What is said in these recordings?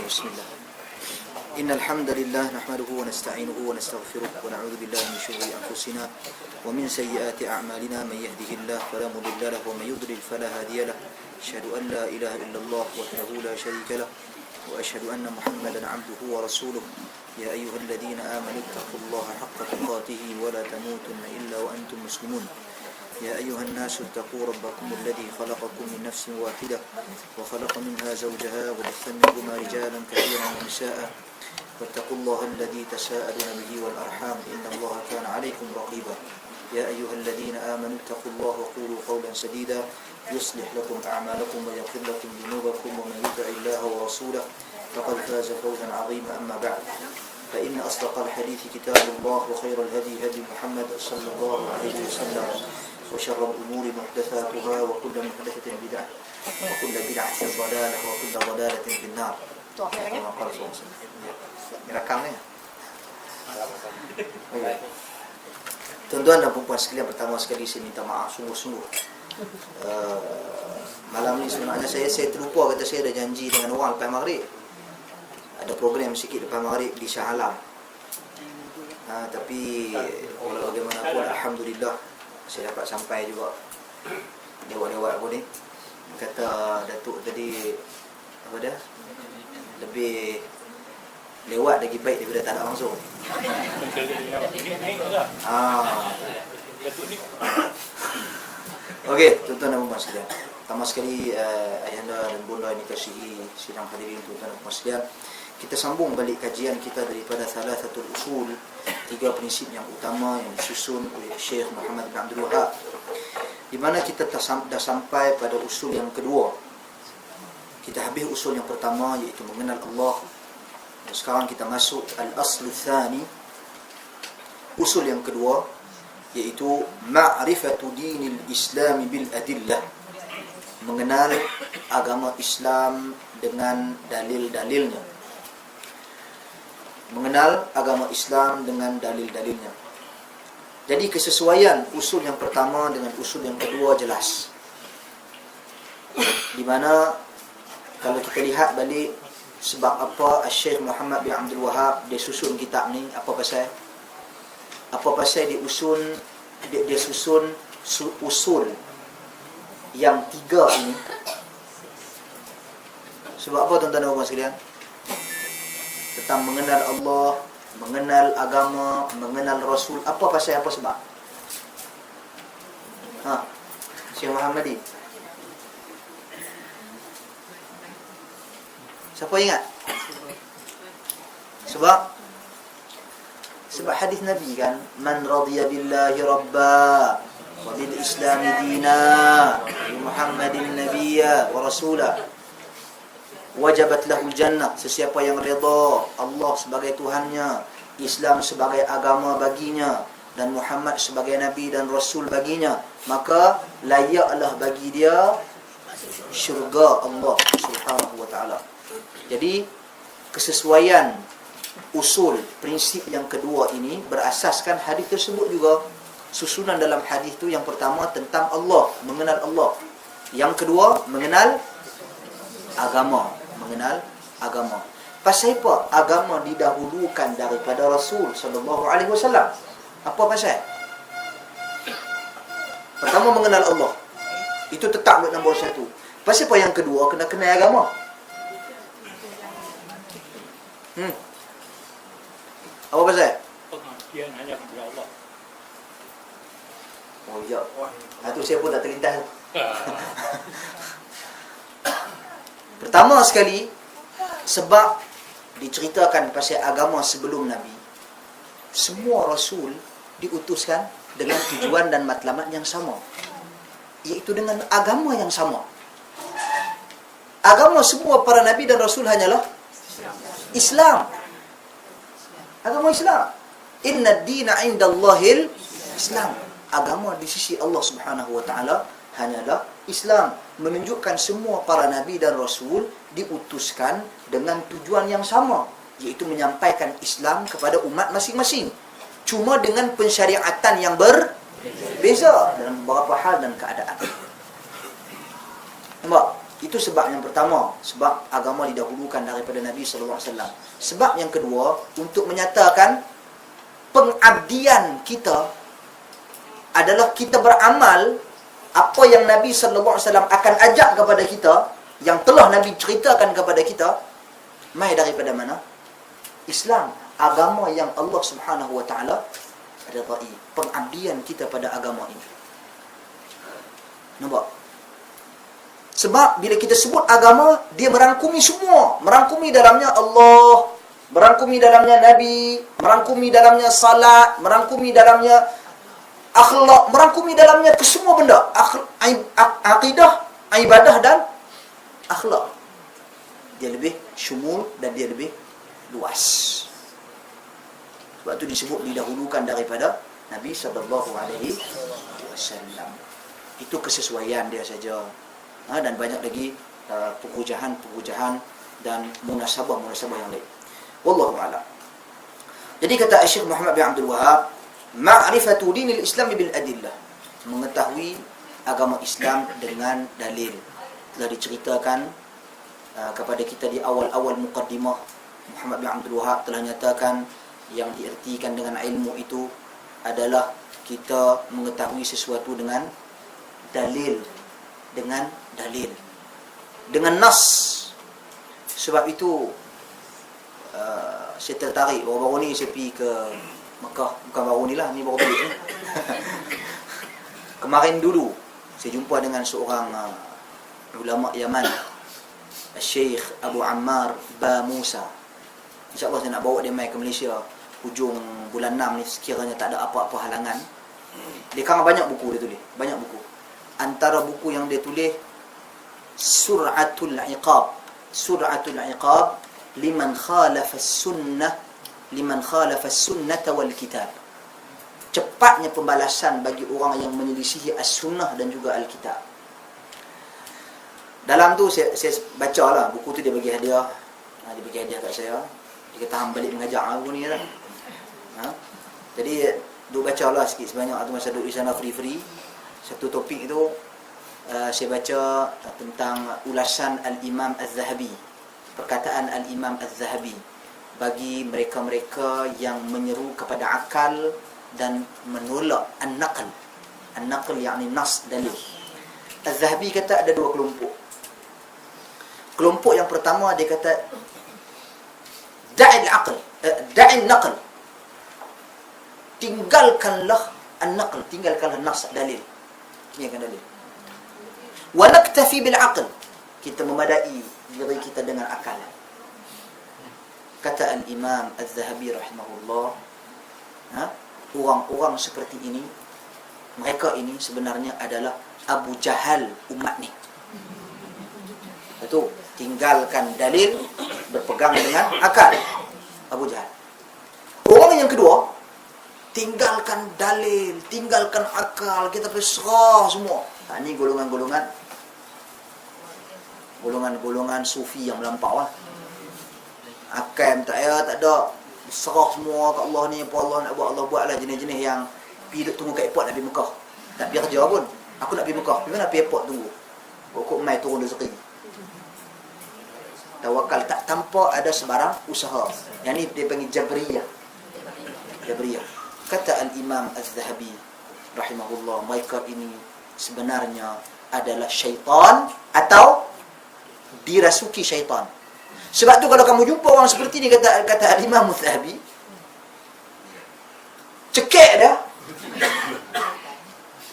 بسم الله. إن الحمد لله نحمده ونستعينه ونستغفره ونعوذ بالله من شرور أنفسنا ومن سيئات أعمالنا. من يهده الله فلا مضل له ومن يضلل فلا هادي له. أشهد أن لا إله إلا الله وحده لا شريك له وأشهد أن محمدا عبده ورسوله. يا أيها الذين آمنوا اتقوا الله حق تقاته ولا تموتن إلا وأنتم مسلمون. يا أيها الناس اتقوا ربكم الذي خلقكم من نفس واحدة وخلق منها زوجها وبث منهما رجالا كثيرا ونساء واتقوا الله الذي تساءلون به والأرحام إن الله كان عليكم رقيبا. يا أيها الذين آمنوا اتقوا الله وقولوا قولا سديدا يصلح لكم أعمالكم ويغفر لكم ذنوبكم ومن يطع الله ورسوله فقد فاز فوزا عظيما. أما بعد فإن أصدق الحديث كتاب الله وخير الهدي هدي محمد صلى الله عليه وسلم وشر الأمور محدثاتها وكل محدثة بدعة وكل بدعة ضلالة وكل ضلالة في النار. Direkamnya. Tuan-tuan dan puan sekalian, pertama sekali saya minta maaf sungguh-sungguh. Malam ni sebenarnya saya terlupa, kata saya ada janji dengan orang lepas maghrib. Ada program sikit lepas maghrib di Shah Alam. Tapi walau bagaimanapun alhamdulillah saya dapat sampai juga. Lewat-lewat aku ni. Kata Datuk tadi apa dah? Lebih lewat lagi baik daripada tak ada langsung. Okey, tuan-tuan dan puan sekalian. Pertama sekali ayahanda dan bunda yang dikasihi sidang hadirin tuan-tuan dan puan sekalian, kita sambung balik kajian kita daripada Thalathatul Usul, 3 prinsip yang utama yang disusun oleh Syekh Muhammad bin Abdul Wahhab, di mana kita dah sampai pada usul yang kedua. Kita habis usul yang pertama, iaitu mengenal Allah. Dan sekarang kita masuk al-aslu tsani, usul yang kedua, iaitu ma'rifatu dinil Islam bil adillah, mengenal agama Islam dengan dalil-dalilnya. Mengenal agama Islam dengan dalil-dalilnya. Jadi kesesuaian usul yang pertama dengan usul yang kedua jelas. Di mana kalau kita lihat balik sebab apa Syekh Muhammad bin Abdul Wahhab dia susun kitab ni, apa pasal dia susun usul yang 3 ini. Sebab apa tuan-tuan dan puan sekalian? Tentang mengenal Allah, mengenal agama, mengenal Rasul. Apa pasal, apa sebab? Syekh Muhammadi. Siapa ingat? Sebab hadis Nabi kan, man radiya billahi rabba wa bil islami dina wa Muhammadin nabiyya wa rasula wajabat lahul jannah. Sesiapa yang redha Allah sebagai Tuhannya, Islam sebagai agama baginya, dan Muhammad sebagai Nabi dan Rasul baginya, maka layaklah bagi dia syurga Allah subhanahu wa ta'ala. Jadi kesesuaian usul prinsip yang kedua ini berasaskan hadis tersebut juga. Susunan dalam hadis itu, yang pertama tentang Allah, mengenal Allah. Yang kedua mengenal agama. Pasal apa agama didahulukan daripada Rasul sallallahu alaihi wasallam? Apa pasal? Pertama mengenal Allah. Itu tetap buat nombor 1. Pasal apa yang kedua kena kenal agama? Apa pasal? Pengertian hanya kepada Allah. Oh ya. Itu saya pun tak terlintas. Pertama sekali, sebab diceritakan pasal agama sebelum Nabi, semua Rasul diutuskan dengan tujuan dan matlamat yang sama, iaitu dengan agama yang sama. Agama semua para Nabi dan Rasul hanyalah Islam. Agama Islam. Inna ad-dina 'indallahil Islam. Agama di sisi Allah subhanahu wa ta'ala hanyalah Islam. Menunjukkan semua para Nabi dan Rasul diutuskan dengan tujuan yang sama, iaitu menyampaikan Islam kepada umat masing-masing. Cuma dengan pensyariatan yang berbeza dalam beberapa hal dan keadaan. Nampak? Itu sebab yang pertama, sebab agama didahulukan daripada Nabi sallallahu alaihi wasallam. Sebab yang kedua, untuk menyatakan pengabdian kita adalah kita beramal apa yang Nabi sallallahu alaihi wasallam akan ajak kepada kita, yang telah Nabi ceritakan kepada kita, mai daripada mana? Islam, agama yang Allah Subhanahu wa taala redai. Pengabdian kita pada agama ini. Nampak? Sebab bila kita sebut agama, dia merangkumi semua. Merangkumi dalamnya Allah, merangkumi dalamnya Nabi, merangkumi dalamnya salat, merangkumi dalamnya akhlak, merangkumi dalamnya kesemua benda. Akidah, ibadah dan akhlak. Dia lebih syumul dan dia lebih luas. Sebab itu disebut didahulukan daripada Nabi sallallahu alaihi wasallam. Itu kesesuaian dia saja. Dan banyak lagi pengujahan dan munasabah yang lain. Wallahu a'lam. Jadi kata Syekh Muhammad bin Abdul Wahab, ma'rifatu dinil Islam bil adillah, mengetahui agama Islam dengan dalil. Telah diceritakan kepada kita di awal-awal muqaddimah. Muhammad bin Abdul Wahab telah nyatakan yang diartikan dengan ilmu itu adalah kita mengetahui sesuatu dengan dalil, dengan nas. Sebab itu saya tertarik baru-baru ni saya pergi ke Mekah. Bukan baru ni lah, ni baru balik ni. Kemarin dulu saya jumpa dengan seorang ulama Yaman, Syekh Abu Ammar Ba Musa. InsyaAllah saya nak bawa dia mai ke Malaysia hujung bulan 6 ni, sekiranya tak ada apa-apa halangan. Dia kan banyak buku dia tulis, banyak buku. Antara buku yang dia tulis, Sur'atul Iqab liman khalafa as-sunnah wal kitab. Cepatnya pembalasan bagi orang yang menyelisihi as-sunnah dan juga al-kitab. Dalam tu saya baca lah buku tu, dia bagi hadiah. Dia bagi hadiah kat saya. Dia kata hang balik mengajar buku ni lah. Jadi duk baca lah sikit sebanyak tu masa duduk di sana free. Satu topik itu saya baca tentang ulasan Al-Imam Az-Zahabi, perkataan Al-Imam Az-Zahabi bagi mereka-mereka yang menyeru kepada akal dan menolak an-naql. An-naql yakni nas, dalil. Az-Zahabi kata ada dua kelompok. Kelompok yang pertama dia kata da'il naql, tinggalkanlah an-naql, tinggalkanlah nas, dalil. Tinggalkan dalil. Wa naktafi bil aql, kita memadai diri kita dengan akal. Kata Al-Imam Az-Zahabi rahimahullah, orang-orang seperti ini, mereka ini sebenarnya adalah Abu Jahal umat ni. Itu tinggalkan dalil, berpegang dengan akal. Abu Jahal. Orang yang kedua, tinggalkan dalil, tinggalkan akal, kita berserah semua. Ini golongan-golongan sufi yang melampau lah. Akal tak ada, serah semua kat Allah ni, apa Allah nak buat, Allah buat lah. Jenis-jenis yang pergi duduk tunggu kat airport nak pergi Mekah, tak pergi kerja pun. Aku nak pergi Mekah, pergi mana pergi airport tunggu, pokok mai turun rezeki. Tawakal tak tanpa ada sebarang usaha. Yang ni dia panggil Jabriyah. Kata Al-Imam Az-Zahabi rahimahullah, mereka ini sebenarnya adalah syaitan atau dirasuki syaitan. Sebab tu kalau kamu jumpa orang seperti ni, kata Al-Imam Az-Zahabi, cekik dah.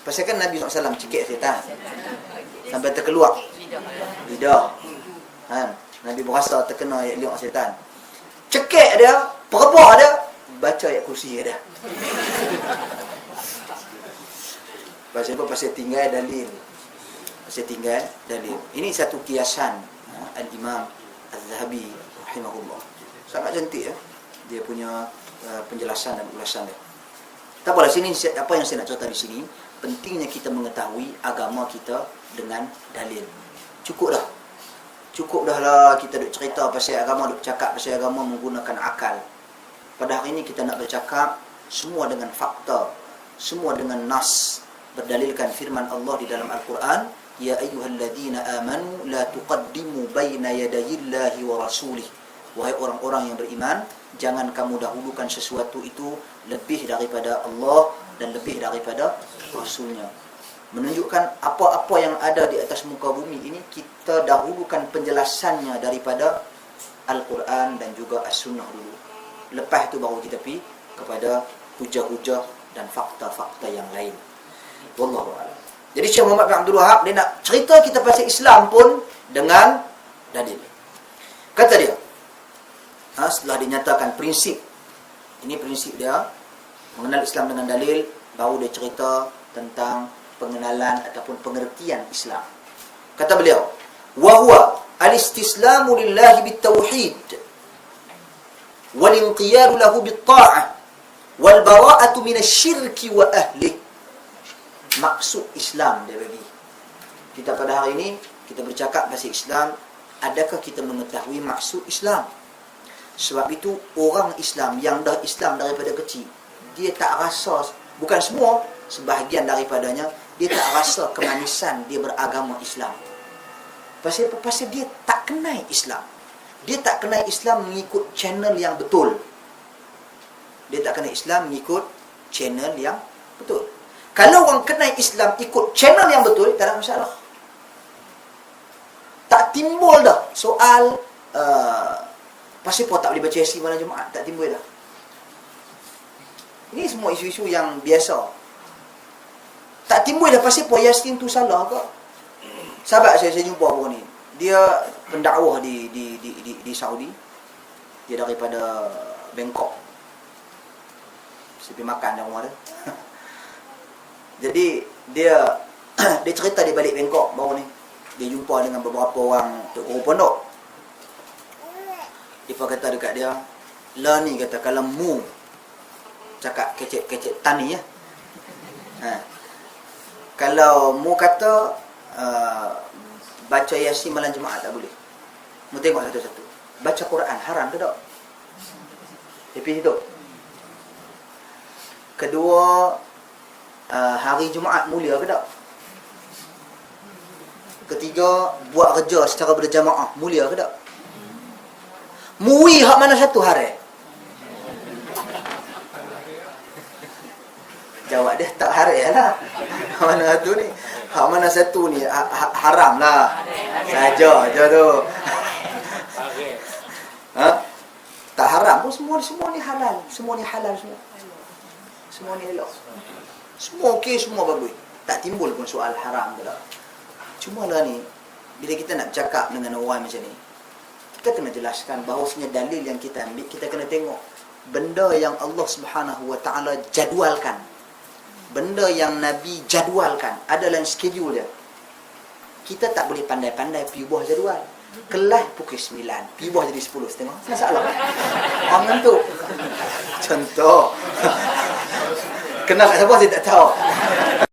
Pasal kan Nabi SAW cekik syaitan sampai terkeluar lidah. Nabi berasa terkena lidah syaitan. Cekik dia, perebah dia, baca ayat kursi dia. Pasal apa? Pasal tinggal dalil. Ini satu kiasan Al-Imam Az-Zahabi rahimahullah. Sangat cantik dia punya penjelasan dan ulasan dia. Tak apalah, sini apa yang saya nak cerita di sini, pentingnya kita mengetahui agama kita dengan dalil. Cukup dah lah kita duk cerita pasal agama, duk cakap pasal agama menggunakan akal. Pada hari ini kita nak bercakap semua dengan fakta, semua dengan nas, berdalilkan firman Allah di dalam Al-Quran, ya ayyuhalladzina amanu la la tuqaddimu baina yadayillahi wa rasulih. Wahai orang-orang yang beriman, jangan kamu dahulukan sesuatu itu lebih daripada Allah dan lebih daripada Rasulnya. Menunjukkan apa-apa yang ada di atas muka bumi ini, kita dahulukan penjelasannya daripada Al-Quran dan juga As-Sunnah dulu. Lepas itu baru kita pergi kepada hujah-hujah dan fakta-fakta yang lain. Wallahu a'lam. Jadi Syekh Muhammad bin Abdul Wahab, dia nak cerita kita pasal Islam pun dengan dalil. Kata dia, setelah dinyatakan prinsip, ini prinsip dia, mengenal Islam dengan dalil, baru dia cerita tentang pengenalan ataupun pengertian Islam. Kata beliau, wa huwa al-istislamu lillahi bit-tauhid wal-inqiyadu lahu bit-ta'ah wal-bara'atu minasyirki wa ahlihi. Maksud Islam dia bagi kita pada hari ini. Kita bercakap pasal Islam, adakah kita mengetahui maksud Islam? Sebab itu orang Islam yang dah Islam daripada kecil, dia tak rasa, bukan semua, sebahagian daripadanya, dia tak rasa kemanisan dia beragama Islam. Pasal apa? Pasal dia tak kenal Islam. Dia tak kenal Islam mengikut channel yang betul. Dia tak kenal Islam mengikut channel yang betul. Kalau orang kenal Islam ikut channel yang betul, tak ada masalah. Tak timbul dah soal pasal apa tak boleh baca Yasin malam Jumaat, tak timbul dah. Ini semua isu-isu yang biasa. Tak timbul dah pasal apa Yasin tu salah ke? Sahabat saya jumpa orang ni. Dia pendakwah di Saudi. Dia daripada Bangkok. Saya pergi makan dalam rumah dia. Jadi dia cerita di balik Bangkok baru ni. Dia jumpa dengan beberapa orang guru pondok. Dia kata dekat dia, lah ni kata, kalau mu cakap kecek-kecek tani ya. Kalau mu kata baca Yasin malam Jumaat tak boleh. Mu tengok satu-satu. Baca Quran haram ke tak? Tapi itu. Kedua, hari Jumaat mulia ke tak? Ketiga, buat kerja secara berjamaah mulia ke tak? Mui hak mana satu hari? Jawab dia tak hari lah. Hak mana satu ni? Hak mana satu ni? Haram lah. Saja je tu. Tak haram pun, semua ni halal. Semua ni halal semua. Semua ni elok. Semua okey, semua bagus. Tak timbul pun soal haram ke tak. Cuma lah ni, bila kita nak cakap dengan orang macam ni, kita kena jelaskan bahawasanya dalil yang kita ambil, kita kena tengok benda yang Allah Subhanahu Wa Taala jadualkan, benda yang Nabi jadualkan, ada dalam schedule dia. Kita tak boleh pandai-pandai pergi ubah jadual. Kelas pukul 9, pergi ubah jadi 10 setengah. Masalah. Orang tu. Contoh. Kenal kat siapa saya tak tahu.